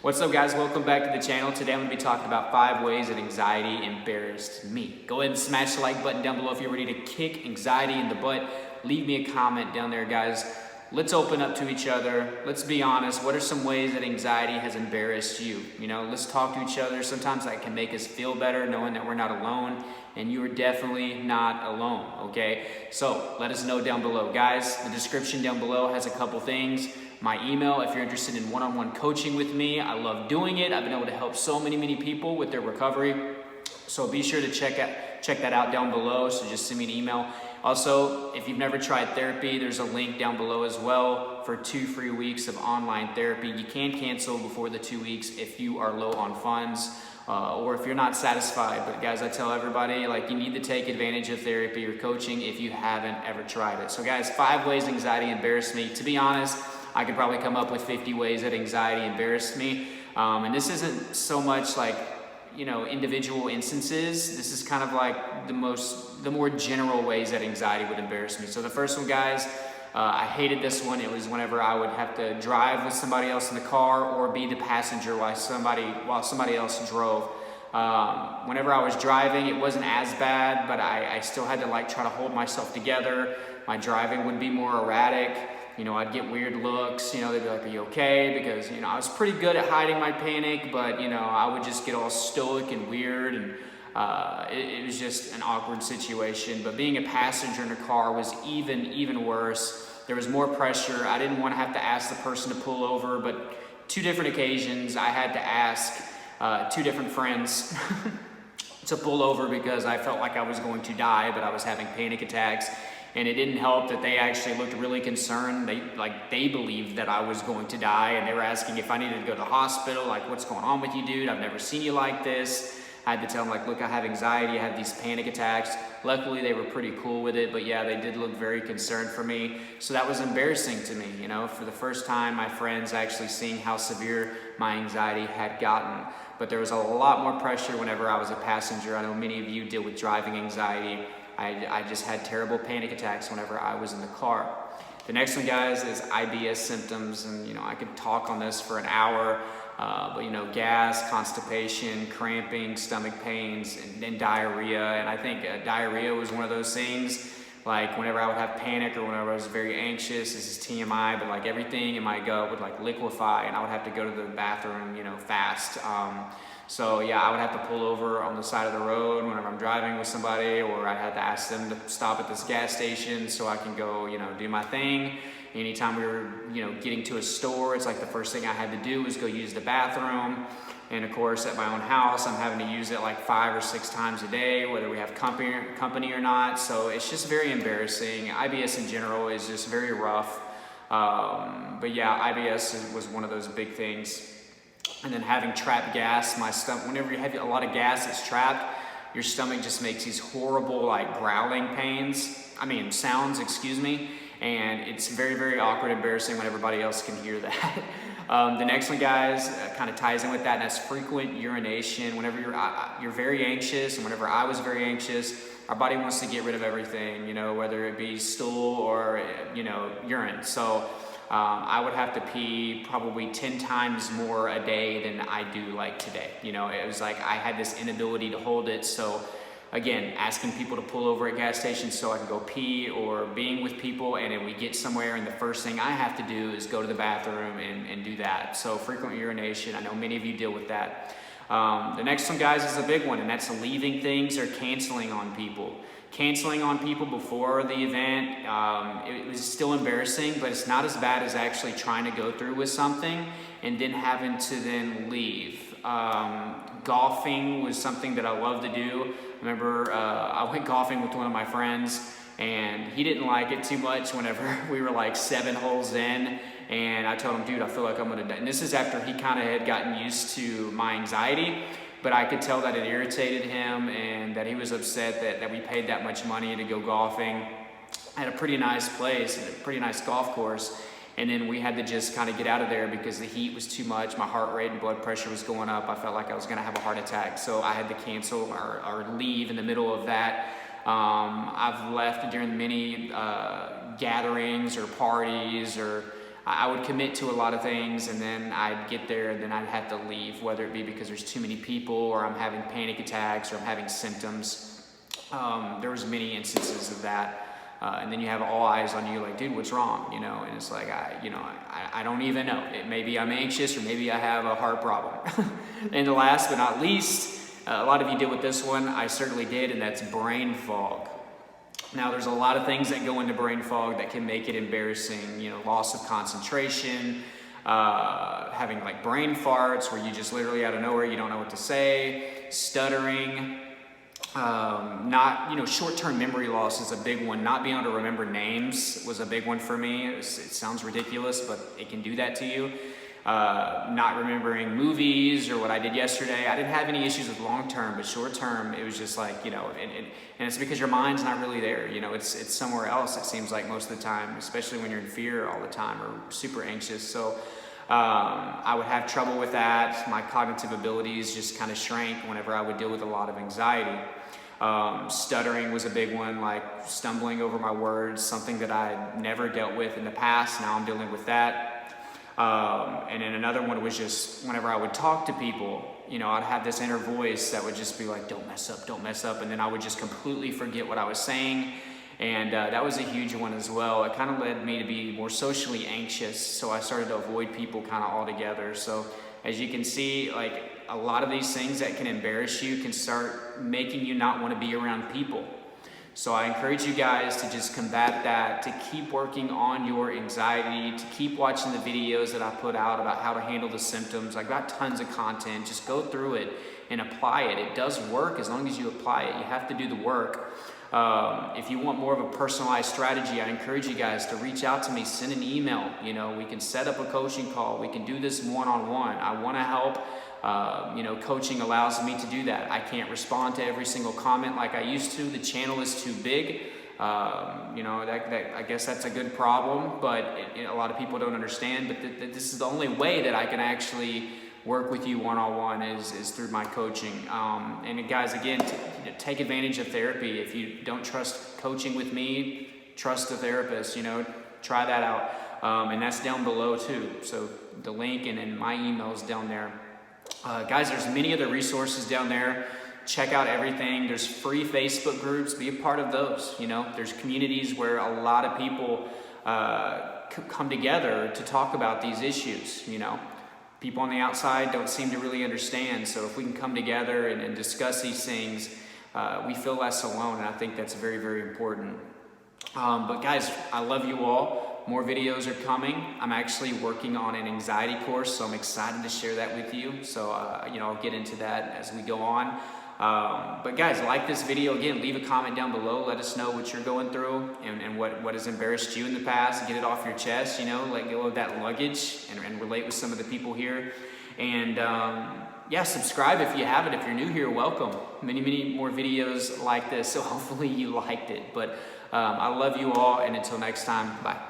What's up, guys? Welcome back to the channel. Today I'm going to be talking about 5 ways that anxiety embarrassed me. Go ahead and smash the like button down below if you're ready to kick anxiety in the butt. Leave me a comment down there, guys. Let's open up to each other. Let's be honest. What are some ways that anxiety has embarrassed you? Let's talk to each other. Sometimes that can make us feel better knowing that we're not alone, and you are definitely not alone, okay? So let us know down below. Guys, the description down below has a couple things. My email, if you're interested in one-on-one coaching with me, I love doing it. I've been able to help so many people with their recovery. So be sure to check that out down below. So just send me an email. Also, if you've never tried therapy, there's a link down below as well for 2 free weeks of online therapy. You can cancel before the 2 weeks if you are low on funds or if you're not satisfied. But guys, I tell everybody, you need to take advantage of therapy or coaching if you haven't ever tried it. So guys, 5 ways anxiety embarrassed me. To be honest, I could probably come up with 50 ways that anxiety embarrassed me. And this isn't so much individual instances. This is kind of like the more general ways that anxiety would embarrass me. So the first one, guys, I hated this one. It was whenever I would have to drive with somebody else in the car or be the passenger while somebody else drove. Whenever I was driving, it wasn't as bad, but I still had to try to hold myself together. My driving would be more erratic. I'd get weird looks, they'd be like, "Are you okay?" Because, I was pretty good at hiding my panic, but, I would just get all stoic and weird, and it was just an awkward situation. But being a passenger in a car was even worse. There was more pressure. I didn't want to have to ask the person to pull over, but 2 different occasions I had to ask 2 different friends to pull over because I felt like I was going to die, but I was having panic attacks. And it didn't help that they actually looked really concerned. They believed that I was going to die, and they were asking if I needed to go to the hospital. "What's going on with you, dude? I've never seen you like this." I had to tell them, "Look, I have anxiety. I have these panic attacks." Luckily, they were pretty cool with it, but yeah, they did look very concerned for me. So that was embarrassing to me, for the first time, my friends actually seeing how severe my anxiety had gotten. But there was a lot more pressure whenever I was a passenger. I know many of you deal with driving anxiety. I just had terrible panic attacks whenever I was in the car. The next one, guys, is Ibs symptoms, and I could talk on this for an hour, but gas, constipation, cramping, stomach pains, and diarrhea. And I think diarrhea was one of those things. Whenever I would have panic or whenever I was very anxious, this is TMI, but everything in my gut would liquefy, and I would have to go to the bathroom, fast. So yeah, I would have to pull over on the side of the road whenever I'm driving with somebody, or I'd have to ask them to stop at this gas station so I can go, do my thing. Anytime we were, getting to a store, it's the first thing I had to do was go use the bathroom. And of course, at my own house, I'm having to use it 5 or 6 times a day, whether we have company or not. So it's just very embarrassing. IBS in general is just very rough. But yeah, IBS was one of those big things. And then having trapped gas, my stomach, whenever you have a lot of gas that's trapped, your stomach just makes these horrible growling sounds, and it's very awkward, embarrassing when everybody else can hear that. The next one, guys, kind of ties in with that, and that's frequent urination. Whenever you're very anxious, and whenever I was very anxious, our body wants to get rid of everything, whether it be stool or, urine. So I would have to pee probably 10 times more a day than I do today. It was I had this inability to hold it. So again, asking people to pull over at gas stations so I can go pee, or being with people and then we get somewhere and the first thing I have to do is go to the bathroom and do that. So frequent urination, I know many of you deal with that. The next one, guys, is a big one, and that's leaving things or canceling on people. Canceling on people before the event, it was still embarrassing, but it's not as bad as actually trying to go through with something and then having to then leave. Golfing was something that I love to do. I remember I went golfing with one of my friends, and he didn't like it too much whenever we were 7 holes in, and I told him, "Dude, I feel like I'm gonna die." And this is after he kind of had gotten used to my anxiety, but I could tell that it irritated him and that he was upset that we paid that much money to go golfing at a pretty nice place, a pretty nice golf course. And then we had to just kind of get out of there because the heat was too much. My heart rate and blood pressure was going up. I felt like I was gonna have a heart attack. So I had to cancel or leave in the middle of that. I've left during many gatherings or parties, or I would commit to a lot of things, and then I'd get there and then I'd have to leave, whether it be because there's too many people or I'm having panic attacks or I'm having symptoms. There was many instances of that. And then you have all eyes on you, like, dude, what's wrong? You know, and it's like, I don't even know. Maybe I'm anxious, or maybe I have a heart problem. And last but not least, a lot of you did with this one. I certainly did, and that's brain fog. Now, there's a lot of things that go into brain fog that can make it embarrassing. You know, loss of concentration, having like brain farts where you just literally out of nowhere, you don't know what to say, stuttering. Short-term memory loss is a big one. Not being able to remember names was a big one for me. It sounds ridiculous, but it can do that to you. Not remembering movies or what I did yesterday. I didn't have any issues with long-term, but short-term, it was just like, and it's because your mind's not really there. You know, it's somewhere else, it seems like most of the time, especially when you're in fear all the time or super anxious. So I would have trouble with that. My cognitive abilities just kind of shrank whenever I would deal with a lot of anxiety. Stuttering was a big one, like stumbling over my words, something that I never dealt with in the past. Now I'm dealing with that. And then another one was just whenever I would talk to people, I'd have this inner voice that would just be like, don't mess up, don't mess up. And then I would just completely forget what I was saying. And that was a huge one as well. It kind of led me to be more socially anxious. So I started to avoid people kind of altogether. So as you can see, like a lot of these things that can embarrass you can start making you not want to be around people. So I encourage you guys to just combat that, to keep working on your anxiety, to keep watching the videos that I put out about how to handle the symptoms. I've got tons of content. Just go through it and apply it. It does work as long as you apply it. You have to do the work. If you want more of a personalized strategy, I encourage you guys to reach out to me, send an email. We can set up a coaching call. We can do this one-on-one. I want to help. Coaching allows me to do that. I can't respond to every single comment like I used to. The channel is too big. I guess that's a good problem, but a lot of people don't understand. But this is the only way that I can actually work with you one-on-one is through my coaching. And guys, again, take advantage of therapy. If you don't trust coaching with me, trust a therapist. Try that out. And that's down below too. So the link and my email is down there. Guys, there's many other resources down there. Check out everything. There's free Facebook groups. Be a part of those. There's communities where a lot of people come together to talk about these issues. People on the outside don't seem to really understand. So if we can come together and discuss these things, we feel less alone. And I think that's very, very important. But guys, I love you all. More videos are coming. I'm actually working on an anxiety course, so I'm excited to share that with you. So, I'll get into that as we go on. But guys, like this video. Again, leave a comment down below. Let us know what you're going through and what has embarrassed you in the past. Get it off your chest, let go of that luggage and relate with some of the people here. And subscribe if you haven't. If you're new here, welcome. Many, many more videos like this. So hopefully you liked it. But I love you all, and until next time, bye.